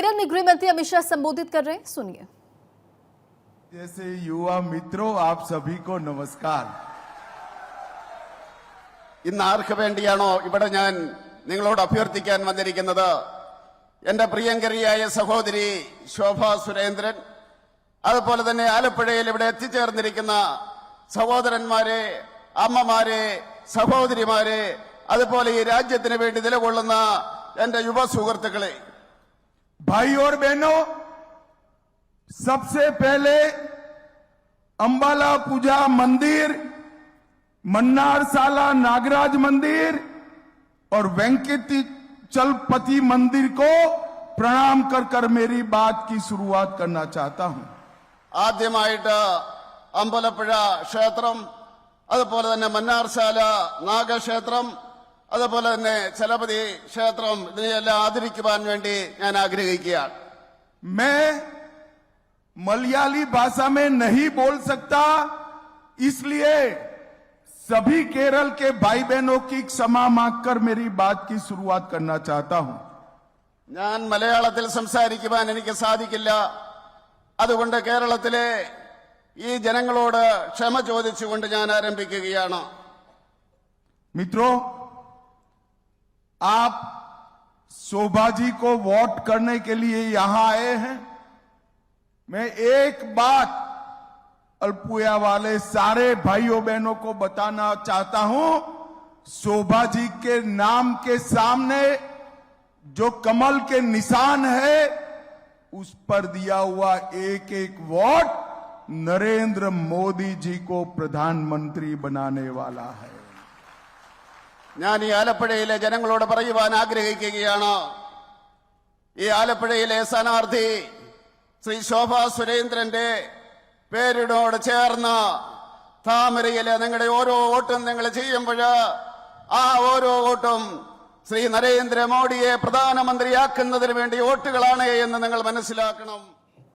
केरल में गृह मंत्री अमित शाह संबोधित कर रहे हैं, सुनिए। जैसे युवा मित्रों, आप सभी को नमस्कार। ഇന്ന് ആർക്ക് വേണ്ടിയാണോ ഇവിടെ ഞാൻ നിങ്ങളോട് അഭ്യർത്ഥിക്കാൻ വന്നിരിക്കുന്നത്, എന്റെ പ്രിയങ്കരിയായ സഹോദരി ശോഭ സുരേന്ദ്രൻ, അതുപോലെ തന്നെ ആലപ്പുഴയിൽ ഇവിടെ എത്തിച്ചേർന്നിരിക്കുന്ന സഹോദരന്മാരെ, അമ്മമാരെ, സഹോദരിമാരെ, അതുപോലെ ഈ രാജ്യത്തിന് വേണ്ടി നിലകൊള്ളുന്ന എന്റെ യുവ സുഹൃത്തുക്കളെ, भाई और बहनों, सबसे पहले अंबाला पूजा मंदिर, मन्नार साला नागराज मंदिर और वेंकटेचलपति मंदिर को प्रणाम कर कर मेरी बात की शुरुआत करना चाहता हूं। ആദ്യമായിട്ട് അമ്പലപ്പുഴ ക്ഷേത്രം, അതുപോലെ തന്നെ മന്നാർശാല നാഗക്ഷേത്രം, അതുപോലെ തന്നെ ചലപതി ക്ഷേത്രം, ഇതിനെയെല്ലാം ആദരിക്കുവാൻ വേണ്ടി ഞാൻ ആഗ്രഹിക്കുകയാണ്. मैं मलयाली भाषा में नहीं बोल सकता, इसलिए सभी केरल के भाई बहनों की क्षमा मांगकर मेरी बात की शुरुआत करना चाहता हूं। ഞാൻ മലയാളത്തിൽ സംസാരിക്കുവാൻ എനിക്ക് സാധിക്കില്ല. അതുകൊണ്ട് കേരളത്തിലെ ഈ ജനങ്ങളോട് ക്ഷമ ചോദിച്ചുകൊണ്ട് ഞാൻ ആരംഭിക്കുകയാണ്. मित्रों, आप शोभा जी को वोट करने के लिए यहां आए हैं। मैं एक बात अल्पुया वाले सारे भाइयों बहनों को बताना चाहता हूं, शोभा जी के नाम के सामने जो कमल के निशान है, उस पर दिया हुआ एक एक वोट नरेंद्र मोदी जी को प्रधानमंत्री बनाने वाला है। ഞാൻ ഈ ആലപ്പുഴയിലെ ജനങ്ങളോട് പറയുവാൻ ആഗ്രഹിക്കുകയാണ്, ഈ ആലപ്പുഴയിലെ സ്ഥാനാർത്ഥി ശ്രീ ശോഭ സുരേന്ദ്രന്റെ പേരിനോട് ചേർന്ന് താമരയിലെ നിങ്ങളുടെ ഓരോ വോട്ടും നിങ്ങൾ ചെയ്യുമ്പോൾ ആ ഓരോ വോട്ടും ശ്രീ നരേന്ദ്രമോദിയെ പ്രധാനമന്ത്രിയാക്കുന്നതിന് വേണ്ടി വോട്ടുകളാണ് എന്ന് നിങ്ങൾ മനസ്സിലാക്കണം.